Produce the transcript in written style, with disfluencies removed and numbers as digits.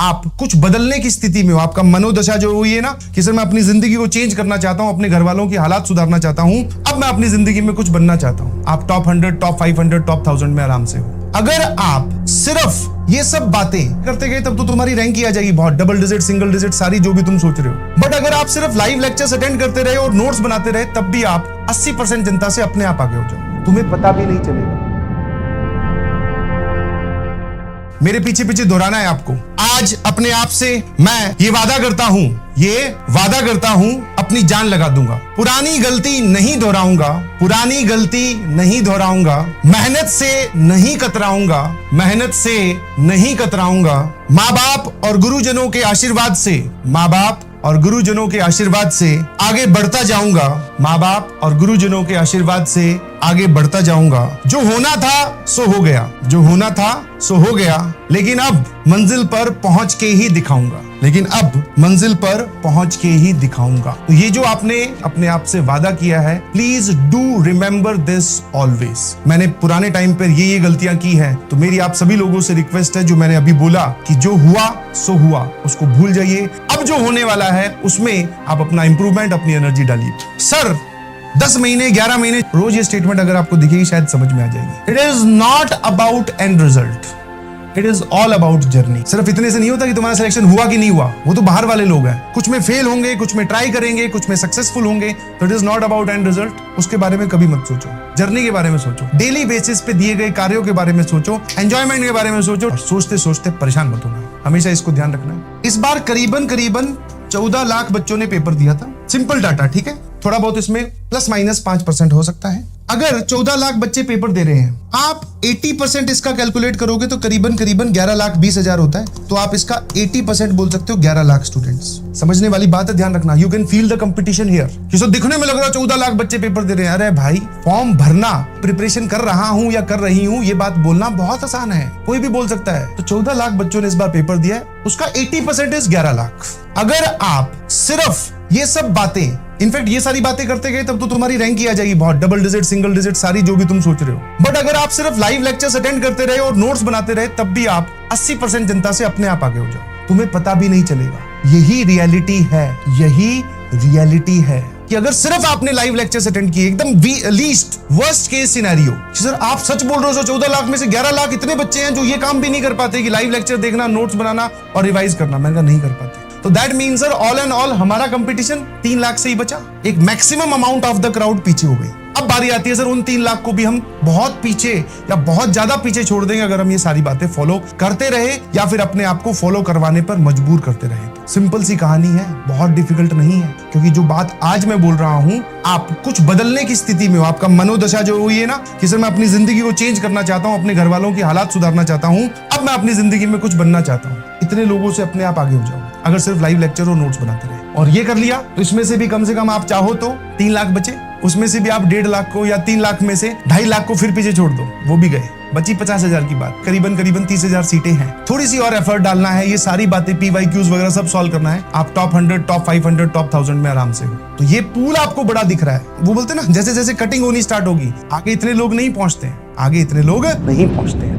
आप कुछ बदलने की स्थिति में हो, आपका मनोदशा जो हुई है ना कि सर मैं अपनी जिंदगी को चेंज करना चाहता हूं, अपने घर वालों की हालात सुधारना चाहता हूं, अब मैं अपनी जिंदगी में कुछ बनना चाहता हूं, आप टॉप 100, टॉप 500, टॉप 1000 में आराम से हो। अगर आप सिर्फ ये सब बातें करते गए तब तो तुम्हारी रैंक ही आ जाएगी बहुत, डबल डिजिट, सिंगल डिजिट, सारी जो भी तुम सोच रहे हो। बट अगर आप सिर्फ लाइव लेक्चर्स अटेंड करते रहे और नोट्स बनाते रहे तब भी आप 80% जनता से अपने आप आगे हो जाओ, तुम्हें पता भी नहीं चलेगा। मेरे पीछे पीछे दोहराना है आपको। आज अपने आप से मैं ये वादा करता हूं अपनी जान लगा दूंगा, पुरानी गलती नहीं दोहराऊंगा, पुरानी गलती नहीं दोहराऊंगा, मेहनत से नहीं कतराऊंगा, माँ बाप और गुरुजनों के आशीर्वाद से, माँ बाप और गुरुजनों के आशीर्वाद से आगे बढ़ता जाऊंगा, माँ बाप और गुरुजनों के आशीर्वाद से आगे बढ़ता जाऊंगा। जो होना था सो हो गया, जो होना था सो हो गया, लेकिन अब मंजिल पर पहुंच के ही दिखाऊंगा, लेकिन अब मंजिल पर पहुंच के ही दिखाऊंगा। तो ये जो आपने अपने आप से वादा किया है, please do remember this always. मैंने पुराने टाइम पर ये गलतियां की हैं, तो मेरी आप सभी लोगों से रिक्वेस्ट है, जो मैंने अभी बोला कि जो हुआ सो हुआ, उसको भूल जाइए। अब जो होने वाला है उसमें आप अपना इंप्रूवमेंट, अपनी एनर्जी डालिए। सर 10 महीने 11 महीने रोज ये स्टेटमेंट अगर आपको दिखेगी शायद समझ में आ जाएगी। It is not about and result, it is all about journey. सिर्फ इतने से नहीं होता कि तुम्हारा सिलेक्शन हुआ कि नहीं हुआ, वो तो बाहर वाले लोग हैं। कुछ में फेल होंगे, कुछ में ट्राई करेंगे, कुछ में सक्सेसफुल होंगे। तो it is not about and result. उसके बारे में कभी मत सोचो, जर्नी के बारे में सोचो, डेली बेसिस पे दिए गए कार्यों के बारे में सोचो, एंजॉयमेंट के बारे में सोचो, और सोचते सोचते परेशान मत होना। हमेशा इसको ध्यान रखना है। इस बार करीबन 14 लाख बच्चों ने पेपर दिया था। सिंपल डाटा, ठीक है, थोड़ा बहुत इसमें प्लस माइनस 5% हो सकता है। अगर 14 लाख बच्चे पेपर दे रहे हैं, आप 80% इसका कैलकुलेट करोगे तो करीबन 11,20,000 होता है। तो आप इसका 80% बोल सकते हो 11 लाख स्टूडेंट्स। समझने वाली बात है, ध्यान रखना। You can feel the competition here. किसी दिखने में लग रहा है 14 लाख बच्चे पेपर दे रहे हैं, अरे भाई फॉर्म भरना, प्रिपरेशन कर रहा हूं या कर रही हूं, ये बात बोलना बहुत आसान है, कोई भी बोल सकता है। तो 14 लाख बच्चों ने इस बार पेपर दिया है, उसका 80% इज 11 लाख। अगर आप सिर्फ ये सब बातें, इनफैक्ट ये सारी बातें करते गए तब तो तुम्हारी रैंक ही आ जाएगी बहुत, डबल डिजिट, सिंगल डिजिट, सारी जो भी तुम सोच रहे हो। बट अगर आप सिर्फ लाइव लेक्चर्स अटेंड करते रहे और नोट्स बनाते रहे तब भी आप 80% जनता से अपने आप आगे हो जाओ, तुम्हें पता भी नहीं चलेगा। यही रियलिटी है, यही रियलिटी है कि अगर सिर्फ आपने लाइव लेक्चर्स अटेंड किए, एकदम least worst case scenario, sir आप सच बोल रहे हो, 14 लाख में से 11 लाख इतने बच्चे हैं जो ये काम भी नहीं कर पाते कि लाइव लेक्चर देखना, नोट्स बनाना और रिवाइज करना। मैंने कहा नहीं कर पाते। तो that means sir all and all हमारा कंपटीशन 3 लाख से ही बचा। एक maximum amount of the crowd पीछे हो गई। अब बारी आती है सर उन 3 लाख को भी हम बहुत पीछे या बहुत ज्यादा पीछे छोड़ देंगे अगर हम ये सारी बातें फॉलो करते रहे या फिर अपने आप को फॉलो करवाने पर मजबूर करते रहे। सिंपल सी कहानी है, बहुत डिफिकल्ट नहीं है, क्योंकि जो बात आज मैं बोल रहा हूं, आप कुछ बदलने की स्थिति में हो। आपका मनोदशा जो हुई है ना कि सर मैं अपनी जिंदगी को चेंज करना चाहता हूं, अपने घर वालों की हालात सुधारना चाहता हूं, अब मैं अपनी जिंदगी में कुछ बनना चाहता हूं, इतने लोगों से अपने आप आगे हो जाओ अगर सिर्फ लाइव लेक्चर और नोट्स बनाते रहे। और ये कर लिया तो इसमें से भी कम से कम आप चाहो तो 3 लाख बचे, उसमें से भी आप 1.5 लाख को या 3 लाख में से 2.5 लाख को फिर पीछे छोड़ दो, वो भी गए, बची 50,000 की बात। करीबन 30,000 सीटें हैं। थोड़ी सी और एफर्ट डालना है, ये सारी बातें PYQs वगैरह सब सॉल्व करना है। आप टॉप 100, टॉप 500, टॉप 1000 में आराम से हो। तो ये पूल आपको बड़ा दिख रहा है। वो बोलते ना जैसे जैसे कटिंग होनी स्टार्ट होगी, आगे इतने लोग नहीं पहुंचते, आगे इतने लोग नहीं पहुंचते।